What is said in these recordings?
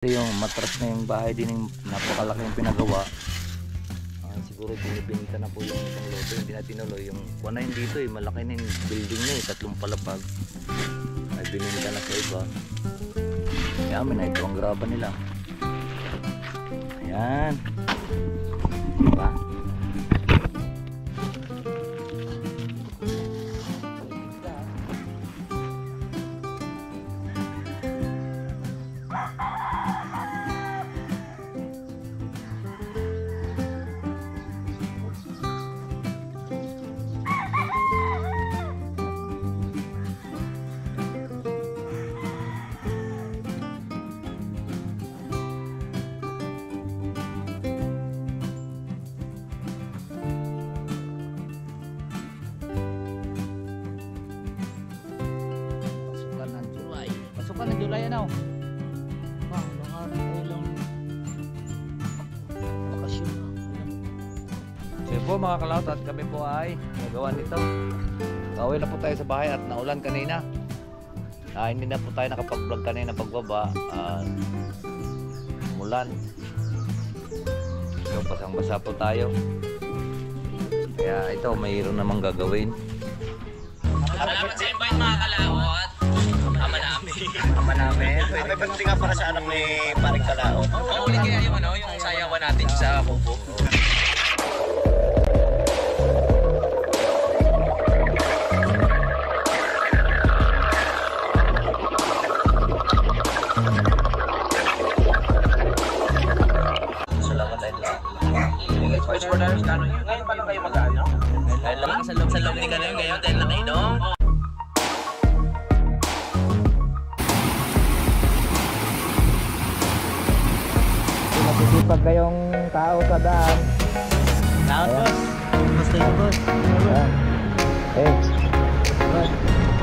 Yung matras na yung bahay din, yung napakalaki yung pinagawa. Siguro binibinta na po yung isang loto, hindi na tinuloy. Yung kuha na yun dito malaki na yung building na 3 palapag. Ay bininta na sa iba. Kaya amin na ito ang graba nila. Ayan. Diba? Pasukan ng July ano? Bakasyon. So po mga kalaot, at kami po ay nagawa nito. Kauwi na po tayo sa bahay at naulan kanina. Hindi na po tayo nakapag-vlog kanina pagbaba. Mulan. So basang-basa po tayo. Kaya ito mayroon namang gagawin. Salamat sa invite mga kalawat. Ama namin. May banti nga para sa anak ni Paring Kalao. Oo, ulit kaya yung yung sayawan natin sa kubo. Salamat tayo lang. First for Darius Cano yun. Ngayon pa lang kayo mag-ano? Dahil lang sa loob ni Cano yun ngayon dahil na nainom. Masisipag kayong tao sa daan. Tao boss. Basta yun boss.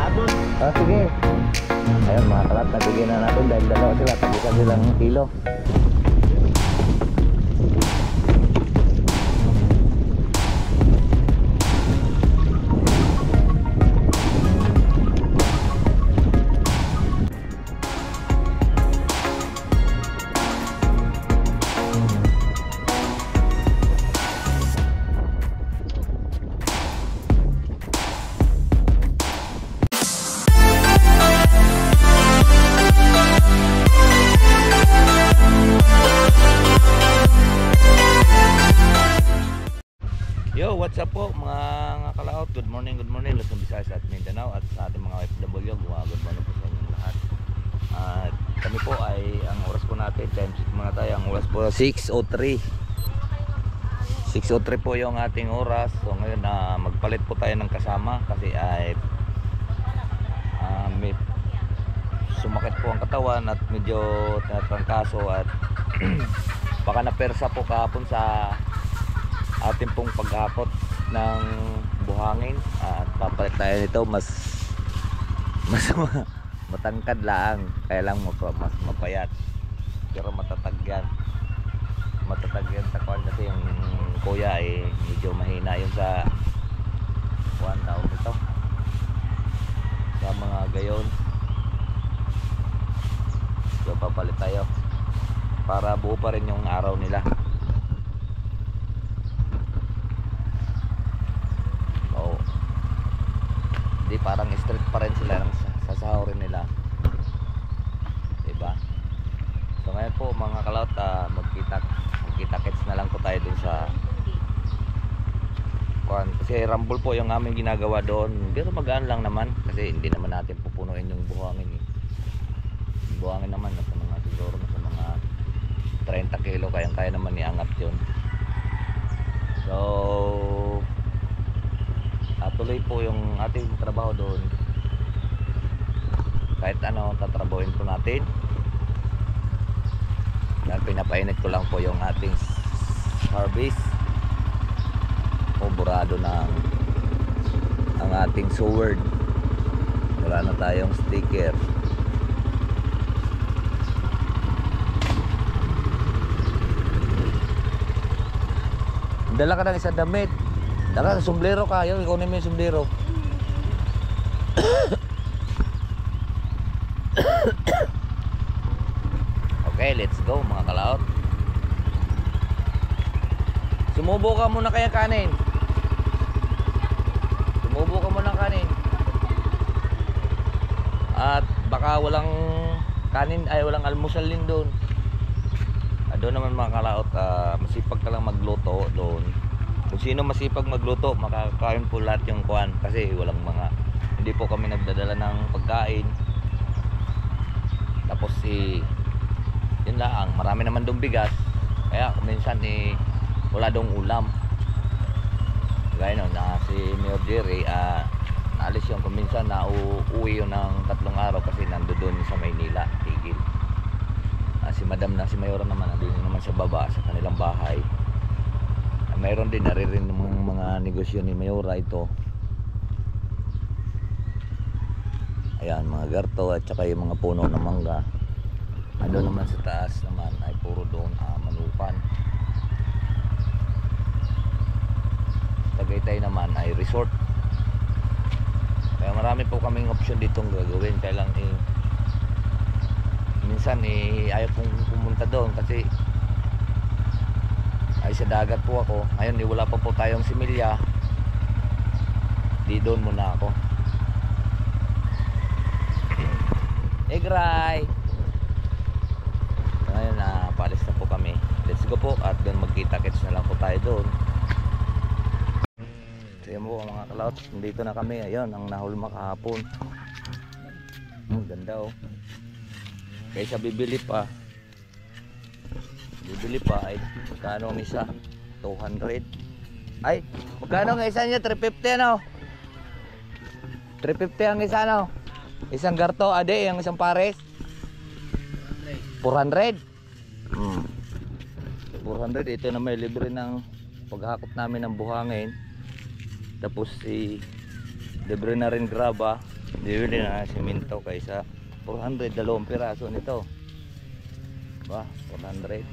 Abot. Sige. Ayun mga kalat, nabigyan na natin dahil dalawa sila, tagisan silang kilo. Yo, what's up po mga kalaot? Good morning, Luzon, Visayas at Mindanao at sa ating mga OFW. Good morning po sa inyong lahat. Kami po ay, ang oras po natin, time sheet muna tayo, ang oras po 6:03. 6:03 po yung ating oras. So ngayon magpalit po tayo ng kasama kasi ay may sumakit po ang katawan at medyo natrangkaso at baka napersa po kahapon sa ating pong paghapot ng buhangin at papalit tayo nito mas matangkad lang, kaya lang mas mapayat pero matatag yan sa kwan kasi yung kuya ay medyo mahina yun sa kwan tawag nito sa mga gayon. So papalit tayo para buo pa rin yung araw nila. Di parang street pa rin sila ng sasahurin nila, diba? So ngayon po mga kalaot, magkita-kits na lang po tayo dun sa kuan, kasi rumble po yung aming ginagawa doon, pero magaan lang naman kasi hindi naman natin pupunuin yung buhangin eh. Yung buhangin naman nasa mga siguro nasa mga 30 kilo kaya naman iangat yun. So tuloy po yung ating trabaho doon. Kahit ano tatrabahin po natin. Yan, pinapainit ko lang po yung ating harvest. Burado ng ang ating sword. Wala na tayong sticker. Dala ka ng isang damit. Dala, sombrero ka. Yung ikaw naman yung sombrero. Okay, let's Let's go mga kalaot. Sumubo ka muna kaya kanin. Sumubo ka muna kanin. At baka walang kanin ay walang almusal din doon. Doon naman mga kalaot, masipag ka lang magluto doon. Kung sino masipag magluto, makakain po lahat yung kuwan kasi walang mga, hindi po kami nagdadala ng pagkain. Tapos yun lang, marami naman doon bigas. Kaya minsan wala doong ulam. Gaya no, na si Mayor Jerry, naalis yung kuminsan na uuwi yun ng 3 araw kasi nandoon sa Maynila, tigil. Si Madam na si Mayora naman, nandun naman sa baba sa kanilang bahay. Mayroon din naririn ng mga negosyo ni Mayora ito. Ayan, mga garto at saka yung mga puno ng mangga. Ano naman sa taas naman ay puro doon manukan. Tagaytay naman ay resort. Kaya marami po kaming option ditong gagawin. Kaya lang minsan ayaw pong pumunta doon kasi ay sa dagat po ako. Ngayon wala pa po tayong similya. Di doon muna ako. Egray. Ngayon paalis na po kami. Let's go po at doon magkita-kits na lang po tayo doon. So yan po mga kalaot, dito na kami. Ayun ang nahulma kahapon. Ganda oh. Kaysa bibili pa ay magkano ang isa? 200. Ay, magkano ang isa niya? 350 ano? 350 ang isa ano? Isang garto, ade, yung isang pares 400. 400, ito na may libre ng paghakot namin ng buhangin. Tapos libre na rin graba. Libre na simento kaysa 400, 2 piraso nito. Ba, 400.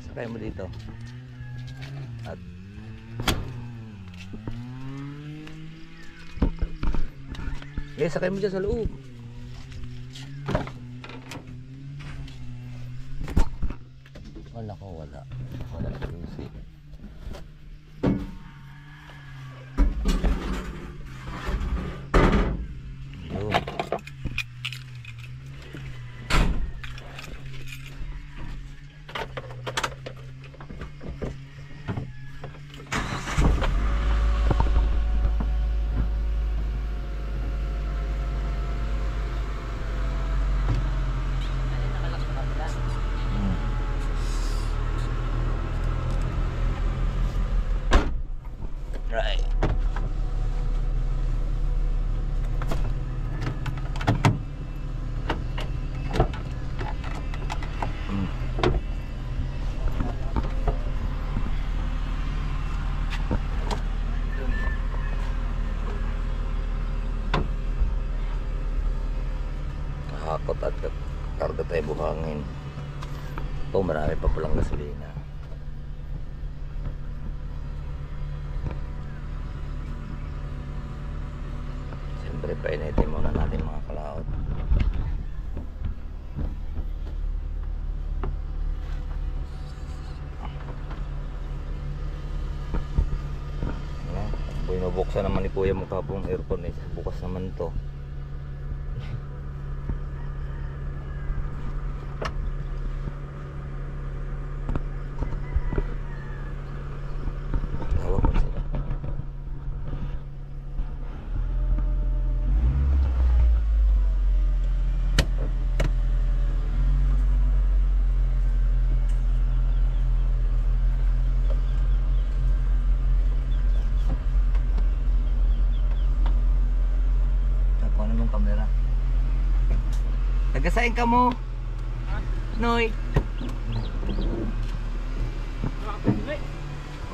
Sakay mo dito. At sakay mo dyan sa loob. Wala ko, wala susi. Yun. Right. Kahakot at karga tayo buhangin. Ito marami pa pulang gasolina. Siyempre painitin muna natin mga kalaot. Binubuksan naman ni kuya mukha pong aircon bukas naman to. Kamera. Tagasain ka mo. Noy.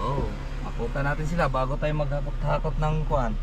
Oh, akutan natin sila bago tayo maghakot-hakot ng kuan.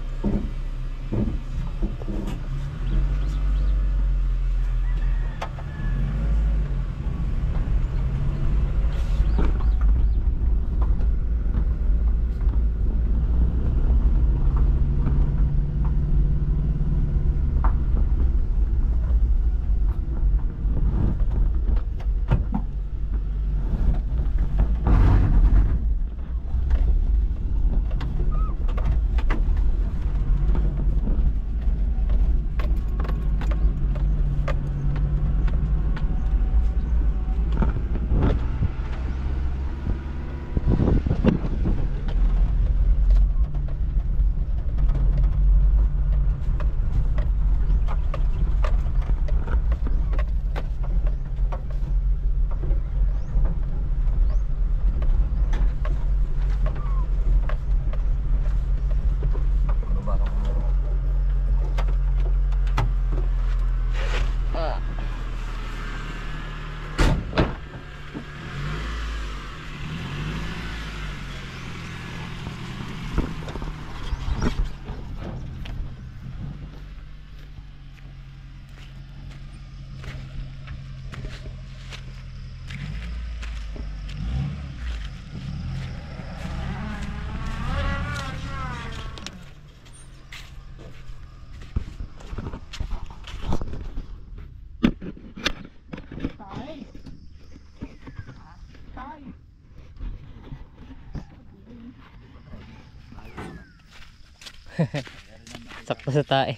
Sakto sa tae.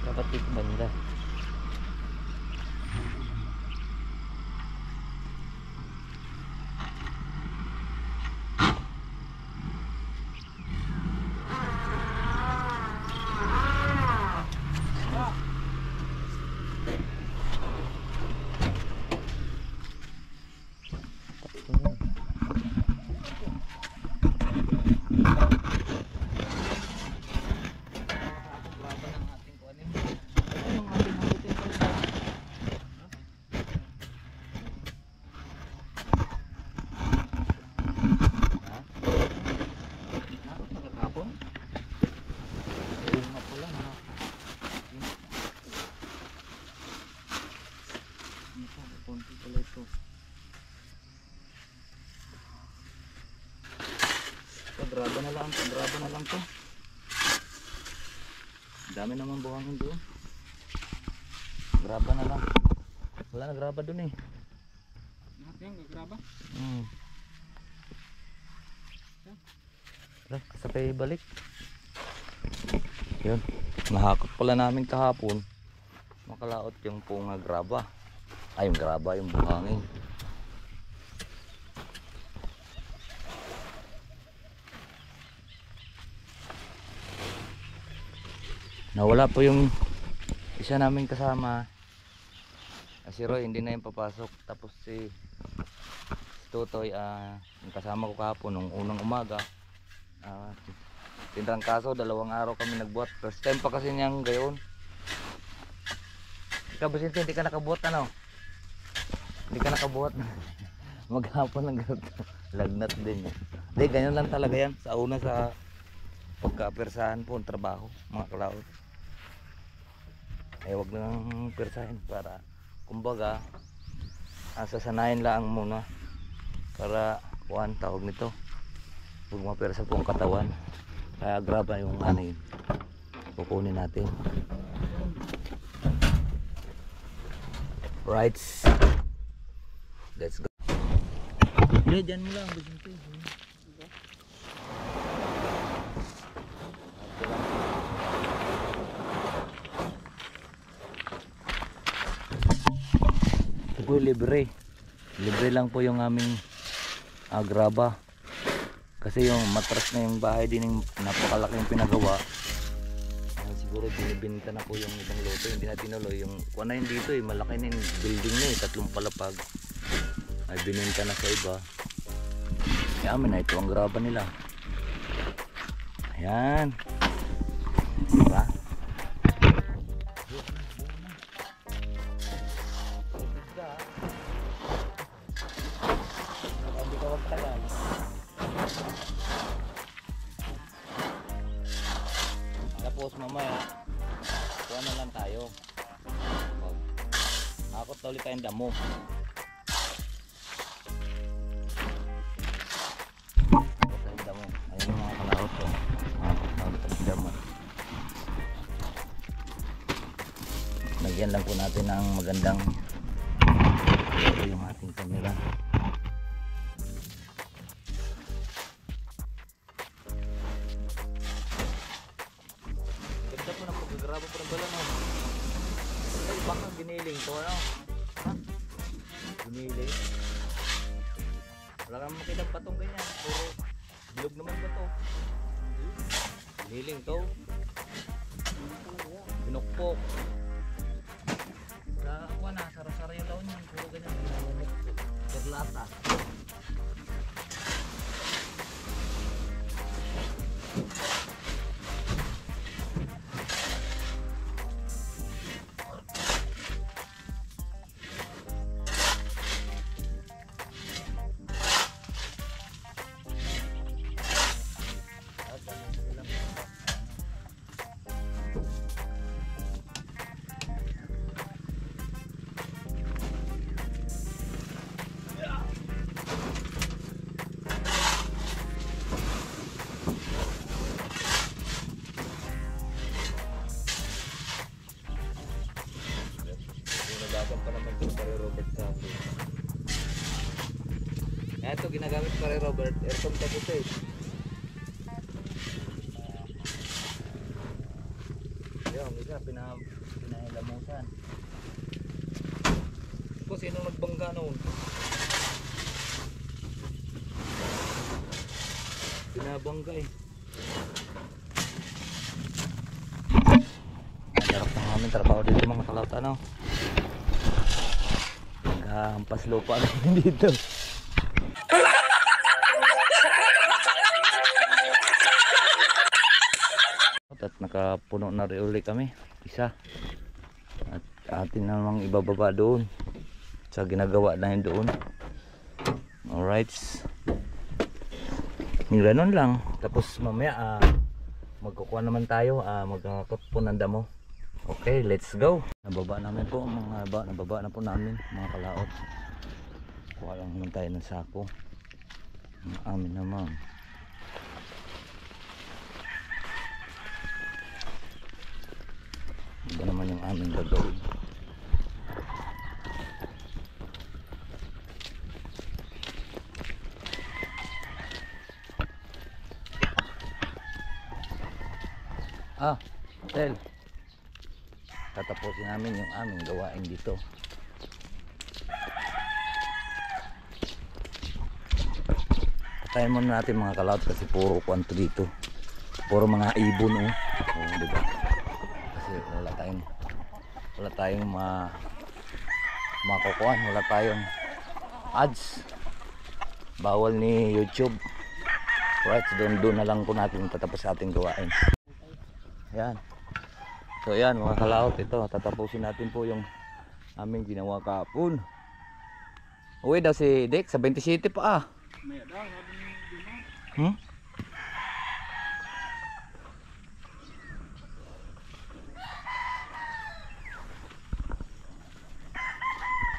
Kapatid banda. Graba na lang to. Dami naman buhangin doon. Graba na lang. Wala na graba doon eh. Natin graba. Sabay balik. Yun. Nahakot pala namin kahapon. Makalaot yung punga graba. Ay yung graba, yung buhangin. Nawala po yung isa namin kasama. Si Roy hindi na yung papasok. Tapos si Totoy yung kasama ko kahapon nung unang umaga. Tinrang kaso, 2 araw kami nagbuhat. First time pa kasi niyang gayon. Ikaw ba hindi ka nakabuhat ano? Hindi ka nakabuhat. Maghapon lang ganito. Lagnat din. Hindi, ganyan lang talaga yan. Sa una sa pagka-persahan po ang trabaho mga kalaot. Ay wag nang persahin para kumbaga sasanayin lang muna para kuhan tawag nito huwag mapersa po ang katawan. Kaya graba yung ano yun kukunin natin. Right, let's go. Hindi, dyan mo lang po libre lang po yung aming graba kasi yung matras na yung bahay din yung napakalaking pinagawa. Siguro binibenta na po yung ibang loto, hindi na tinuloy yung kuha na yun dito malaki na yung building na 3 palapag ay binenta na sa iba. Kaya amin na ito ang graba nila. Ayan diba? Tapos mamaya kuha na lang tayo. Akot na ulit tayong damo. Akot tayong damo. Ayun yung mga kalahot ko. Akot na ulit tayong damo. Lagyan lang po natin ng magandang ito yung ating camera. Graba po ng balon. Ay, baka giniling to ano? Ha? Giniling? Wala kang makita patong ganyan. Puro bilog naman ba to? Giniling to. Pinukpok. Wala na, sara-sara yung laon yan. Puro ganyan. Perlata. Robert Sando. Ito ginagamit pare Robert, aircon tapos eh. Yung isa pinahilamusan. Kung sino nagbangga noon? Binabangga eh. Sarap ng aming trabaho dito mga kalaut ano. Naghampas lupa namin dito. At nakapuno na rin ulit kami. Isa. At atin namang ibababa doon. Sa ginagawa na yun doon. Alright. Yung ganun lang. Tapos mamaya magkukuha naman tayo. Magkakot po ng damo. Okay, let's go. Nababa namin po nababa na po namin mga kalaot. Kuha lang naman tayo ng sako. Ang amin naman. Iba naman yung aming gagawin. Tel. Tatapusin namin yung aming gawain dito. Patayin muna natin mga kalaot kasi puro kwanto dito. Puro mga ibon oh. Oh, diba? Kasi wala tayong makukuhan, wala tayong ads. Bawal ni YouTube. Right, doon na lang po natin tatapos sa ating gawain. Yan. So yan mga kalaot, ito tatapusin natin po yung aming ginawa kahapon. Uwi daw si Dick sa 27 pa May daw, sabi ni Dino.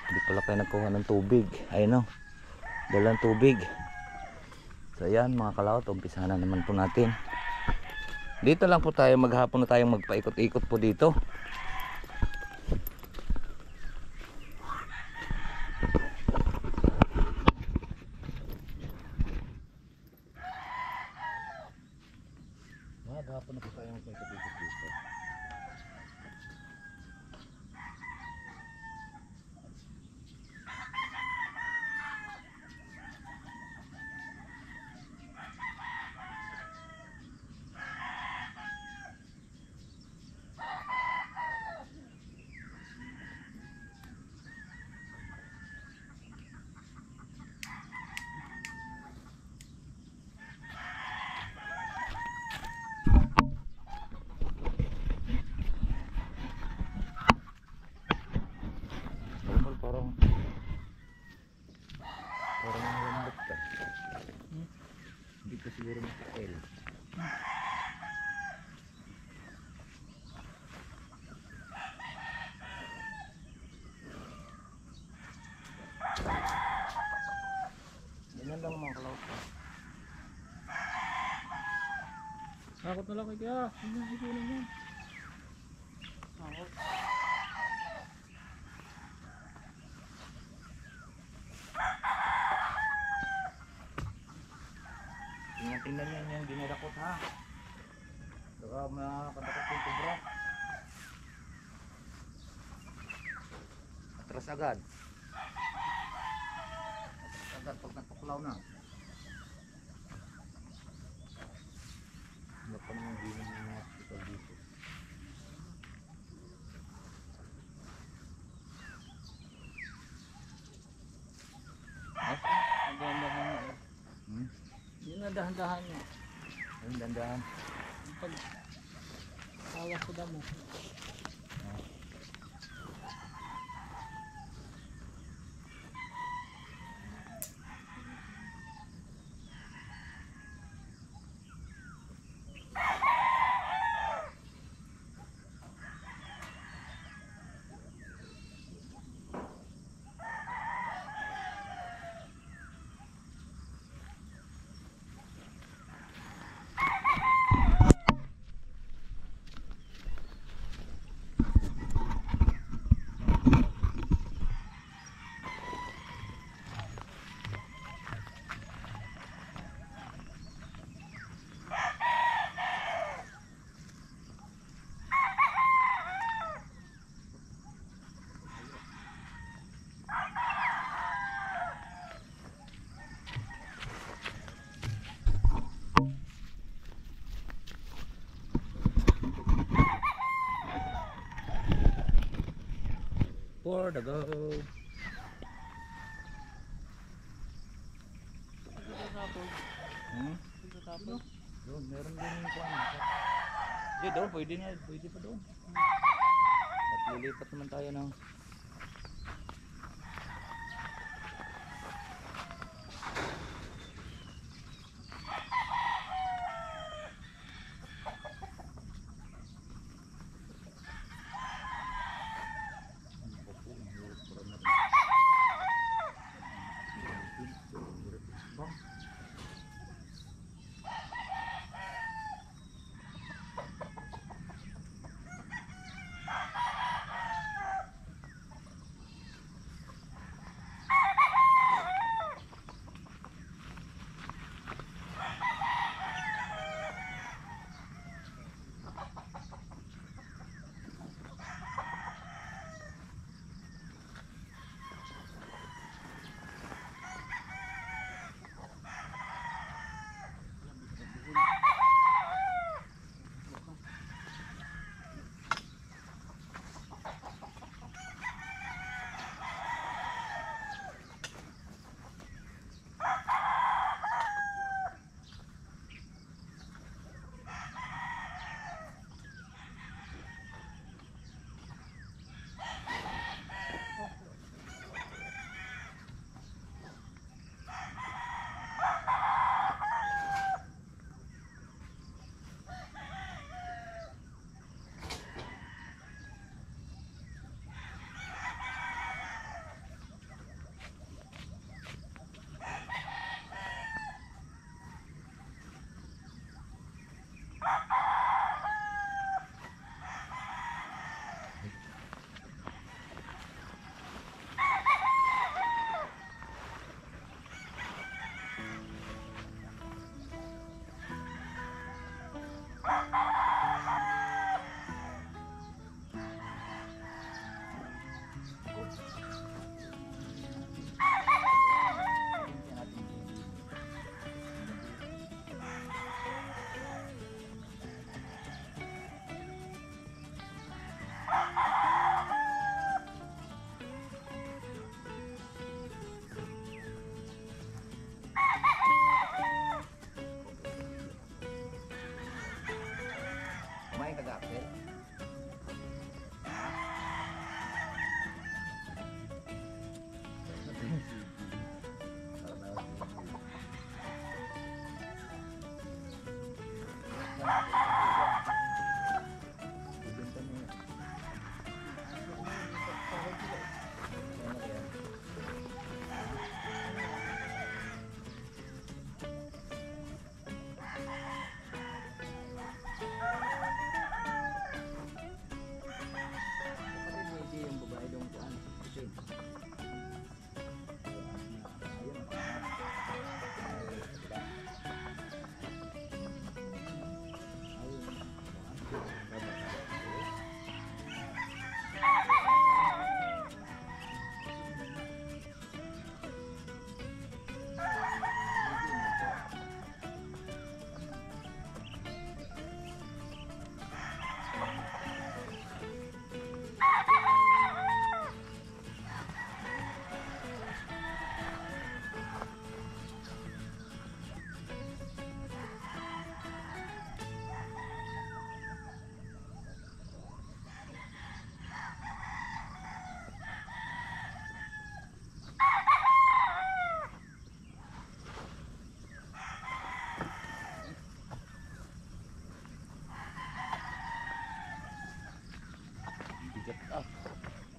Hindi pala kayo nagkuha ng tubig. Ayun o, dalang tubig. So yan mga kalaot, umpisahan na naman po natin. Dito lang po tayo, maghapon na tayong magpaikot-ikot po dito. Maghapon na po tayo magpaikot-ikot dito. Parang malambot ka. Hindi ka siguro makail. Ganyan lang mga kalaot. Takot na lang kay kaya. Hindi siguro yan. Takot. Tingnan yan yung dinirakot ha. Baka makakatakot yung kubra. Atras agad. Atras agad pag natuklaw na. Ano pa naman din yung mga hospital dito. Ang dahan-dahan na. Yun na dahan-dahan niya. Ayun, dandahan. Pag tawas ko damo. for the go. Doon, meron din yung kuwan. Hindi, doon, pwede pa doon. At lilipat naman tayo ng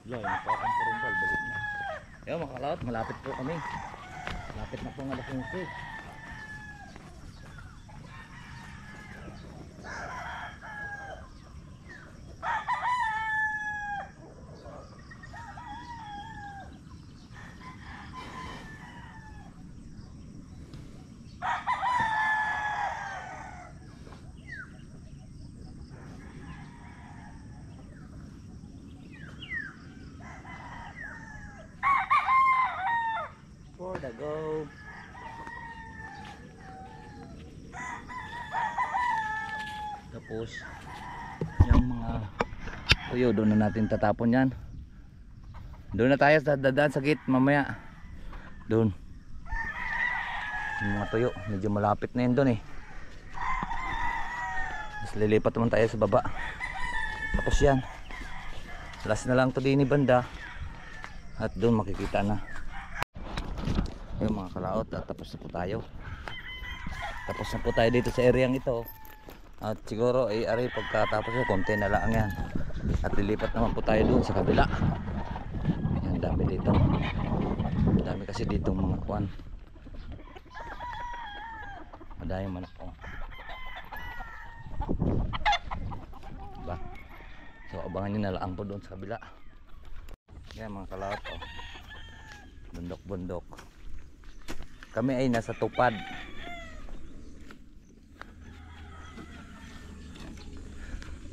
Wala, yung parang purumbal, balik na. Yo, mga kalawat, malapit po kami. Malapit na po ang Alaking Creek. For the go. Tapos yung mga tuyo doon na natin tatapon yan. Doon na tayo sa dadaan sa gate mamaya. Doon. Yung mga tuyo, medyo malapit na yun doon eh. Mas lilipat naman tayo sa baba. Tapos yan. Last na lang to din ni banda. At doon makikita na. Yung mga kalaot, tapos na po tayo. Tapos na po tayo dito sa areang ito. At siguro ay ari pagkatapos na konti na lang yan. At lilipat naman po tayo doon sa kabila. Yan, dami dito. Dami kasi dito mga kuwan. Madayang manok oh. Diba? So abangan nyo na lang po doon sa kabila. Yan mga kalaot oh. Bundok bundok. Kami ay nasa tupad.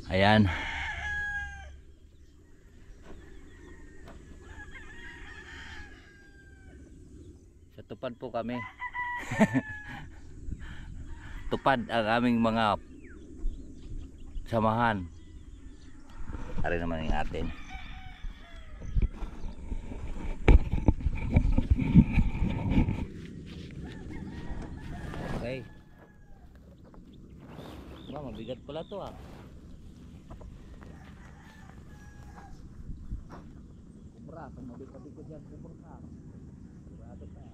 Ayan. Sa tupad po kami. Tupad ang aming mga samahan. Ari naman yung atin. Okay. Mabigat pala to ah. Kubra, kung mabigat-bigat yan, kubra ka. Kubra ka.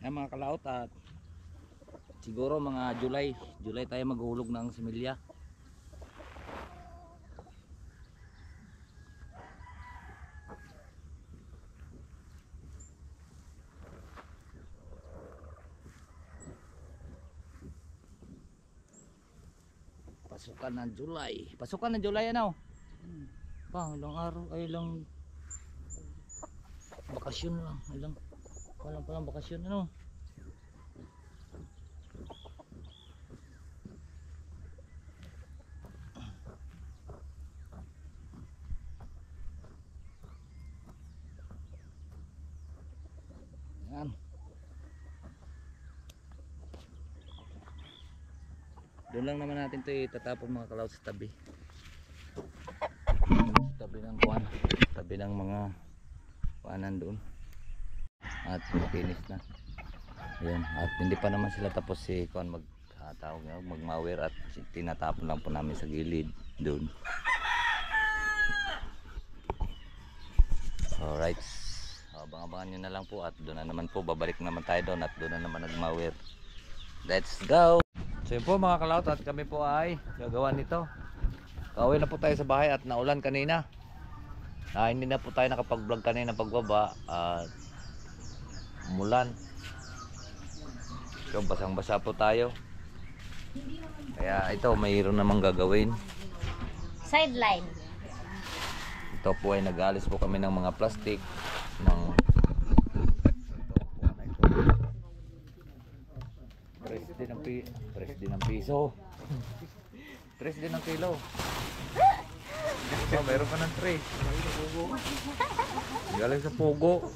Yan mga kalaot at siguro mga July tayo maghulog ng similya. Pasukan ng July. Pasukan ng July ano? Ilang araw ay ilang bakasyon lang, walang palang bakasyon ano. Yan. Doon lang naman natin ito itatapon mga kalaot sa tabi. Sa tabi ng kuwan, tabi ng mga kuwanan doon. At finish na. Ayan. At hindi pa naman sila tapos si kuwan magmawer at tinatapon lang po namin sa gilid doon. Alright. Abang-abangan nyo na lang po at doon na naman po babalik naman tayo doon at doon na naman nagmawer. Let's go! So yun po mga kalaot at kami po ay gagawa nito. Kauwi na po tayo sa bahay at naulan kanina. Hindi na po tayo nakapag-vlog kanina pagbaba at umulan. So basang-basa po tayo. Kaya ito mayroon namang gagawin. Sideline. Ito po ay nag-alis po kami ng mga plastic ng Tres din ang piso. Tres din ang kilo. So, mayroon ka ng tres. Galing sa Pugo.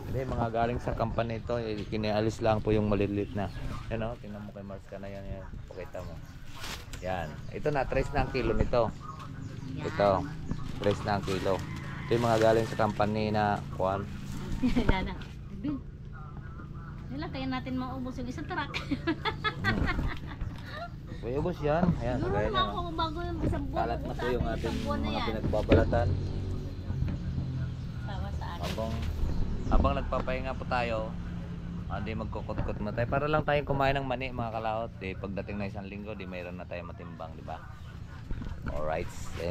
Hindi, mga galing sa company ito. Kinialis lang po yung maliliit na. Yan o, tingnan mo kay Mars ka na yan. Pakita mo. Yan. Ito na, tres na ang kilo nito. Ito, tres na ang kilo. Ito yung mga galing sa company na kuwan. Nana. Wala, kaya natin maubos yung isang truck. Ubos yan. Ayan, Siguro kagaya naman niya. ako bago yung isang buwan. Kalat na po yung ating Isang buwan na mga yan. pinagbabalatan. Habang nagpapahinga po tayo, hindi magkukot-kot na tayo para lang tayong kumain ng mani mga kalaot. Pagdating na isang linggo, mayroon na tayo matimbang, di ba? Alright,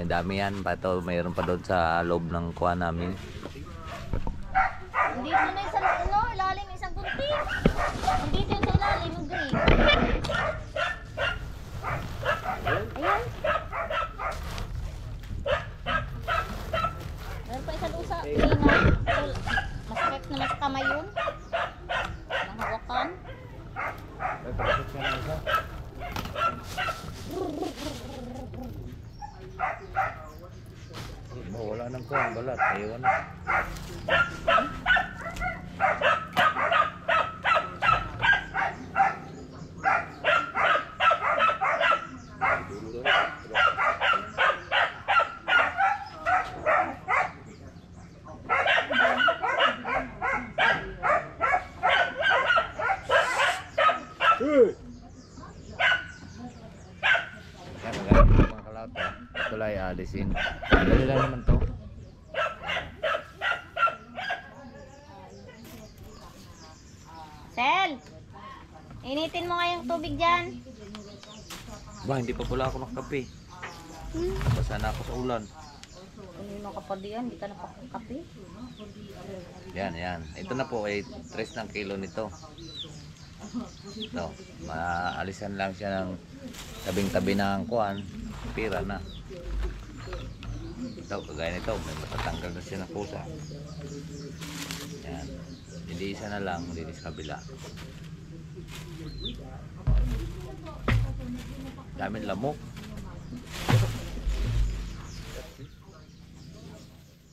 dami yan. Pato, mayroon pa doon sa loob ng kuha namin. Dito na isang, ilalim ng isang kunti. Dito yung sa ilalim, yung green. Ayan. Meron pa isang usa, green na. Masakit naman sa kamay yun. Nanghawakan. Wala nang kuha, balat. Ayaw na. Yan, maganda po mga kalaot. Ito lang alisin. Dali lang naman to. Sel! Initin mo nga yung tubig dyan. Ba, hindi pa pala ako nakape. Basa na ako sa ulan. Kanino ka pa diyan, hindi ka napakakape. Yan. Ito na po ay 3 ng kilo nito. No, maalisan lang siya ng tabing-tabi ng kuan, pira na. Ito, kagaya nito, may matatanggal na siya ng pusa. Yan. Hindi isa na lang, hindi sa kabila. Daming lamok.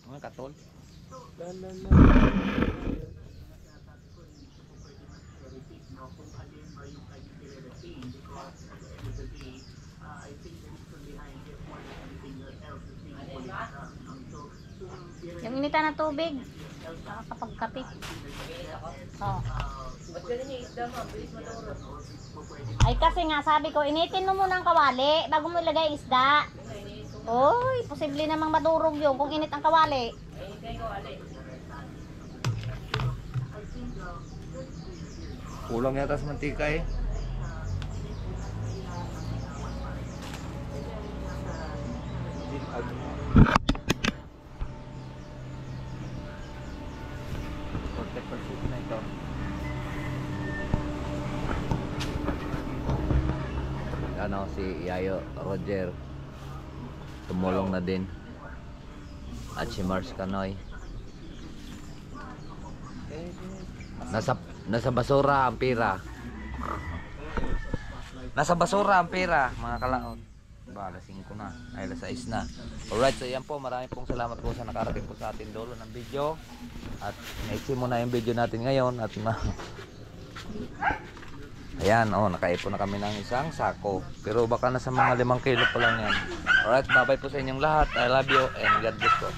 Mga katol. Yung initan na tubig, nakakapagkapit. Oh. Ay kasi nga sabi ko, initin mo muna ang kawali bago mo ilagay isda. Uy, posible namang madurog yun kung init ang kawali. Kulang yata sa mantika eh. Na ito. Ano si Yayo Roger tumulong na din at si Mars Canoy. Nasa basura ang pira. Nasa basura ang pira mga kalaot. Alas 5 na, ay alas 6 na. Alright, so yan po, maraming pong salamat po sa nakarating po sa ating dulo ng video. At naiksi mo na yung video natin ngayon. At ayan, nakaipon na kami ng isang sako. Pero baka nasa mga 5 kilo pa lang yan. Alright, bye bye po sa inyong lahat. I love you and God bless po.